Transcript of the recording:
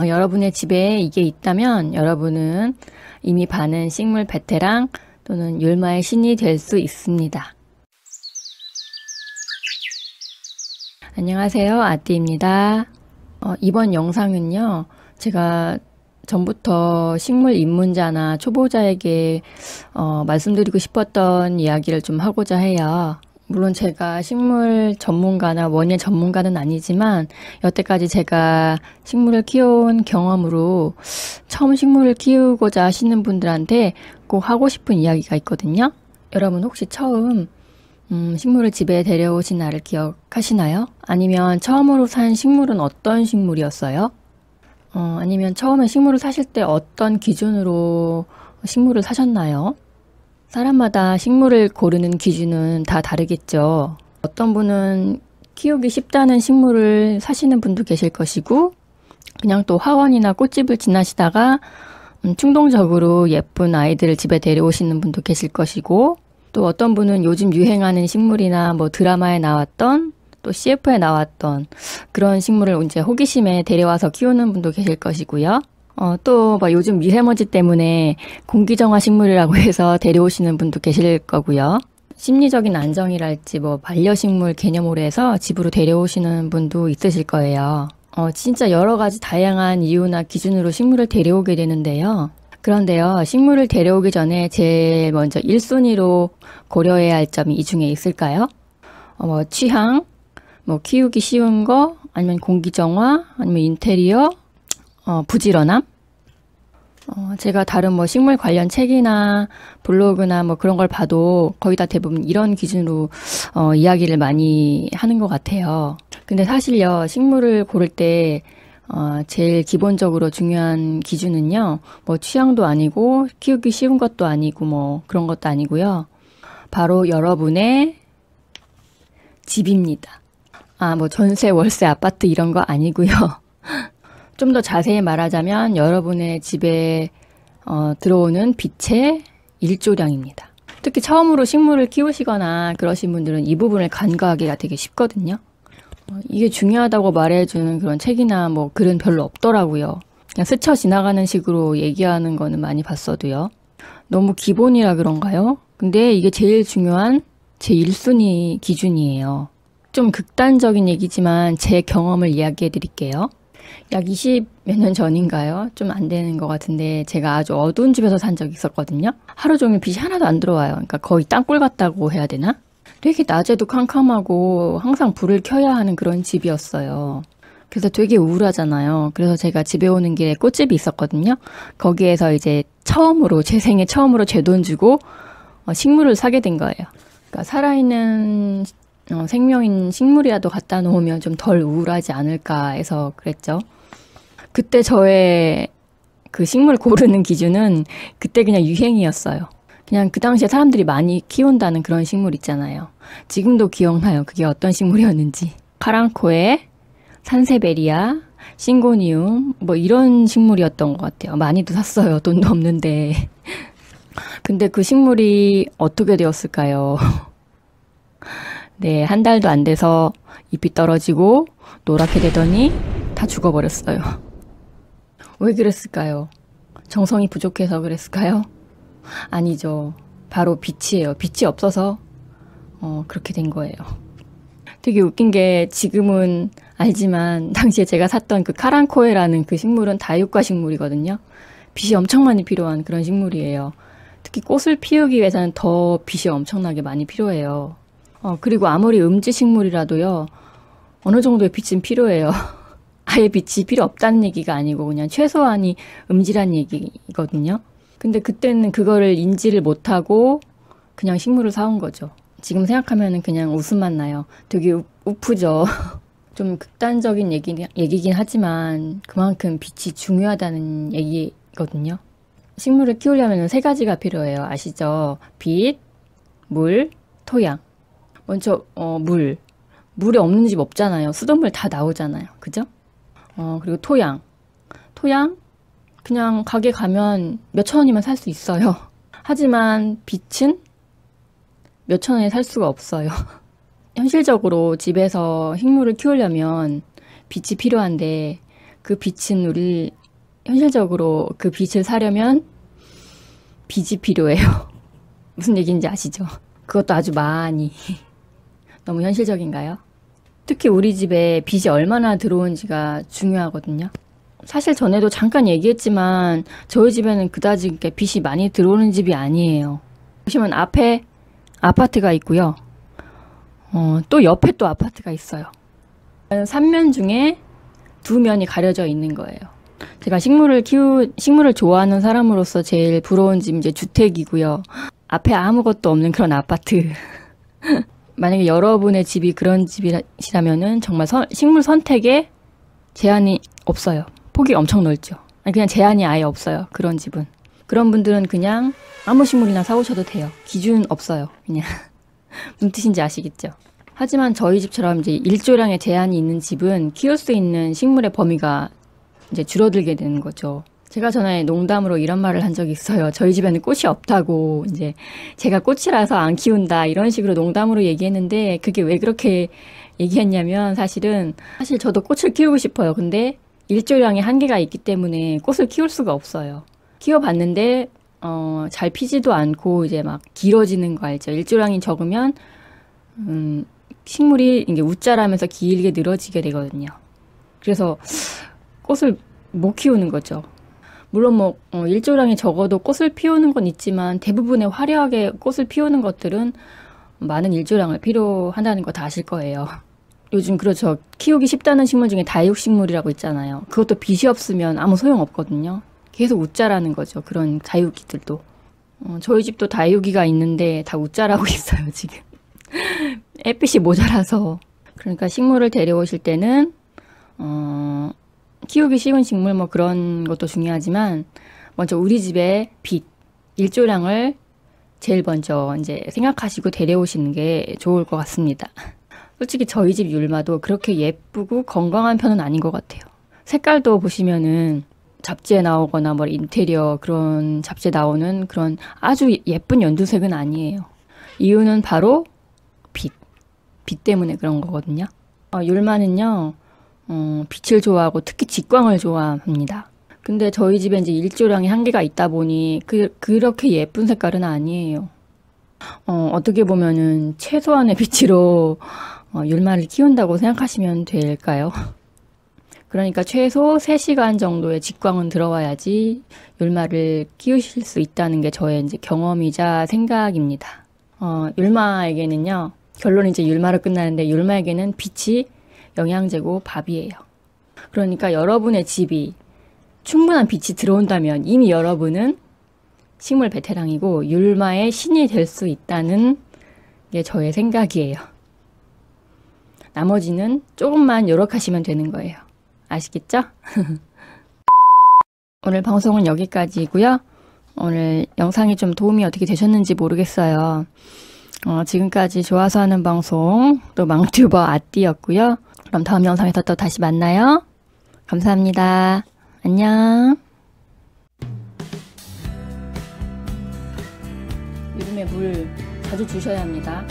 여러분의 집에 이게 있다면 여러분은 이미 반은 식물 베테랑 또는 율마의 신이 될 수 있습니다. 안녕하세요, 아띠입니다. 이번 영상은요, 제가 전부터 식물 입문자나 초보자에게 말씀드리고 싶었던 이야기를 좀 하고자 해요. 물론 제가 식물 전문가나 원예 전문가는 아니지만 여태까지 제가 식물을 키워온 경험으로 처음 식물을 키우고자 하시는 분들한테 꼭 하고 싶은 이야기가 있거든요. 여러분 혹시 처음 식물을 집에 데려오신 날을 기억하시나요? 아니면 처음으로 산 식물은 어떤 식물이었어요? 아니면 처음에 식물을 사실 때 어떤 기준으로 식물을 사셨나요? 사람마다 식물을 고르는 기준은 다 다르겠죠. 어떤 분은 키우기 쉽다는 식물을 사시는 분도 계실 것이고, 그냥 또 화원이나 꽃집을 지나시다가 충동적으로 예쁜 아이들을 집에 데려오시는 분도 계실 것이고, 또 어떤 분은 요즘 유행하는 식물이나 뭐 드라마에 나왔던 또 CF에 나왔던 그런 식물을 이제 호기심에 데려와서 키우는 분도 계실 것이고요. 또 막 요즘 미세먼지 때문에 공기정화 식물이라고 해서 데려오시는 분도 계실 거고요. 심리적인 안정이랄지 뭐 반려식물 개념으로 해서 집으로 데려오시는 분도 있으실 거예요. 진짜 여러 가지 다양한 이유나 기준으로 식물을 데려오게 되는데요. 그런데요, 식물을 데려오기 전에 제일 먼저 1순위로 고려해야 할 점이 이 중에 있을까요? 뭐 취향, 뭐 키우기 쉬운 거, 아니면 공기정화, 아니면 인테리어, 부지런함? 제가 다른 뭐 식물 관련 책이나 블로그나 뭐 그런 걸 봐도 거의 다 대부분 이런 기준으로 이야기를 많이 하는 것 같아요. 근데 사실요, 식물을 고를 때 제일 기본적으로 중요한 기준은요, 뭐 취향도 아니고 키우기 쉬운 것도 아니고 뭐 그런 것도 아니고요. 바로 여러분의 집입니다. 뭐 전세, 월세, 아파트 이런 거 아니고요. 좀 더 자세히 말하자면 여러분의 집에 들어오는 빛의 일조량입니다. 특히 처음으로 식물을 키우시거나 그러신 분들은 이 부분을 간과하기가 되게 쉽거든요. 이게 중요하다고 말해주는 그런 책이나 뭐 글은 별로 없더라고요. 그냥 스쳐 지나가는 식으로 얘기하는 거는 많이 봤어도요. 너무 기본이라 그런가요? 근데 이게 제일 중요한 제 1순위 기준이에요. 좀 극단적인 얘기지만 제 경험을 이야기해 드릴게요. 약 20 몇 년 전인가요? 좀 안 되는 것 같은데 제가 아주 어두운 집에서 산 적이 있었거든요. 하루 종일 빛이 하나도 안 들어와요. 그러니까 거의 땅굴 같다고 해야 되나? 되게 낮에도 캄캄하고 항상 불을 켜야 하는 그런 집이었어요. 그래서 되게 우울하잖아요. 그래서 제가 집에 오는 길에 꽃집이 있었거든요. 거기에서 이제 처음으로 제 생애 처음으로 제 돈 주고 식물을 사게 된 거예요. 그러니까 살아있는 생명인 식물이라도 갖다 놓으면 좀 덜 우울하지 않을까 해서 그랬죠. 그때 저의 그 식물 고르는 기준은 그때 그냥 유행이었어요. 그냥 그 당시에 사람들이 많이 키운다는 그런 식물 있잖아요. 지금도 기억나요. 그게 어떤 식물이었는지. 카랑코에, 산세베리아, 싱고니움 뭐 이런 식물이었던 것 같아요. 많이도 샀어요. 돈도 없는데. 근데 그 식물이 어떻게 되었을까요? 네, 한 달도 안 돼서 잎이 떨어지고 노랗게 되더니 다 죽어버렸어요. 왜 그랬을까요? 정성이 부족해서 그랬을까요? 아니죠. 바로 빛이에요. 빛이 없어서 그렇게 된 거예요. 되게 웃긴 게 지금은 알지만 당시에 제가 샀던 그 카란코에라는 그 식물은 다육과 식물이거든요. 빛이 엄청 많이 필요한 그런 식물이에요. 특히 꽃을 피우기 위해서는 더 빛이 엄청나게 많이 필요해요. 그리고 아무리 음지식물이라도요, 어느 정도의 빛은 필요해요. 아예 빛이 필요 없다는 얘기가 아니고 그냥 최소한이 음지란 얘기거든요. 근데 그때는 그거를 인지를 못하고 그냥 식물을 사온 거죠. 지금 생각하면 그냥 웃음만 나요. 되게 우프죠. 좀 극단적인 얘기긴 하지만 그만큼 빛이 중요하다는 얘기거든요. 식물을 키우려면 3가지가 필요해요. 아시죠? 빛, 물, 토양. 먼저 물. 물이 없는 집 없잖아요. 수돗물 다 나오잖아요. 그죠? 그리고 토양. 토양? 그냥 가게 가면 몇천 원이면 살 수 있어요. 하지만 빛은 몇천 원에 살 수가 없어요. 현실적으로 집에서 식물을 키우려면 빛이 필요한데 그 빛은 우리 현실적으로 그 빛을 사려면 빚이 필요해요. 무슨 얘기인지 아시죠? 그것도 아주 많이. 너무 현실적인가요? 특히 우리 집에 빚이 얼마나 들어온지가 중요하거든요. 사실 전에도 잠깐 얘기했지만 저희 집에는 그다지 이렇게 빚이 많이 들어오는 집이 아니에요. 보시면 앞에 아파트가 있고요. 또 옆에 또 아파트가 있어요. 3면 중에 2면이 가려져 있는 거예요. 제가 식물을 좋아하는 사람으로서 제일 부러운 집이 이제 주택이고요. 앞에 아무것도 없는 그런 아파트. 만약에 여러분의 집이 그런 집이시라면은 정말 식물 선택에 제한이 없어요. 폭이 엄청 넓죠. 아니, 그냥 제한이 아예 없어요. 그런 집은. 그런 분들은 그냥 아무 식물이나 사오셔도 돼요. 기준 없어요. 그냥. 무슨 뜻인지 아시겠죠? 하지만 저희 집처럼 이제 일조량의 제한이 있는 집은 키울 수 있는 식물의 범위가 이제 줄어들게 되는 거죠. 제가 전에 농담으로 이런 말을 한 적이 있어요. 저희 집에는 꽃이 없다고, 이제 제가 꽃이라서 안 키운다 이런 식으로 농담으로 얘기했는데, 그게 왜 그렇게 얘기했냐면 사실 저도 꽃을 키우고 싶어요. 근데 일조량의 한계가 있기 때문에 꽃을 키울 수가 없어요. 키워봤는데 잘 피지도 않고 이제 막 길어지는 거 알죠? 일조량이 적으면 식물이 이게 웃자라면서 길게 늘어지게 되거든요. 그래서 꽃을 못 키우는 거죠. 물론 일조량이 적어도 꽃을 피우는 건 있지만 대부분의 화려하게 꽃을 피우는 것들은 많은 일조량을 필요한다는 거 다 아실 거예요. 요즘 그렇죠. 키우기 쉽다는 식물 중에 다육식물이라고 있잖아요. 그것도 빛이 없으면 아무 소용 없거든요. 계속 웃자라는 거죠. 그런 다육이들도. 저희 집도 다육이가 있는데 다 웃자라고 있어요, 지금. 햇빛이 모자라서. 그러니까 식물을 데려오실 때는 키우기 쉬운 식물 그런 것도 중요하지만 먼저 우리 집의 빛, 일조량을 제일 먼저 이제 생각하시고 데려오시는 게 좋을 것 같습니다. 솔직히 저희 집 율마도 그렇게 예쁘고 건강한 편은 아닌 것 같아요. 색깔도 보시면은 잡지에 나오거나 인테리어 그런 잡지에 나오는 그런 아주 예쁜 연두색은 아니에요. 이유는 바로 빛 때문에 그런 거거든요. 율마는요, 빛을 좋아하고 특히 직광을 좋아합니다. 근데 저희 집에 이제 일조량의 한계가 있다 보니 그렇게 예쁜 색깔은 아니에요. 어떻게 보면은 최소한의 빛으로 율마를 키운다고 생각하시면 될까요? 그러니까 최소 3시간 정도의 직광은 들어와야지 율마를 키우실 수 있다는 게 저의 이제 경험이자 생각입니다. 율마에게는요, 결론이 이제 율마로 끝나는데 율마에게는 빛이 영양제고 밥이에요. 그러니까 여러분의 집이 충분한 빛이 들어온다면 이미 여러분은 식물 베테랑이고 율마의 신이 될 수 있다는 게 저의 생각이에요. 나머지는 조금만 노력하시면 되는 거예요. 아시겠죠? 오늘 방송은 여기까지고요. 오늘 영상이 좀 도움이 어떻게 되셨는지 모르겠어요. 지금까지 좋아서 하는 방송 또 망튜버 아띠였고요. 그럼 다음 영상에서 또 다시 만나요. 감사합니다. 안녕. 여름에 물 자주 주셔야 합니다.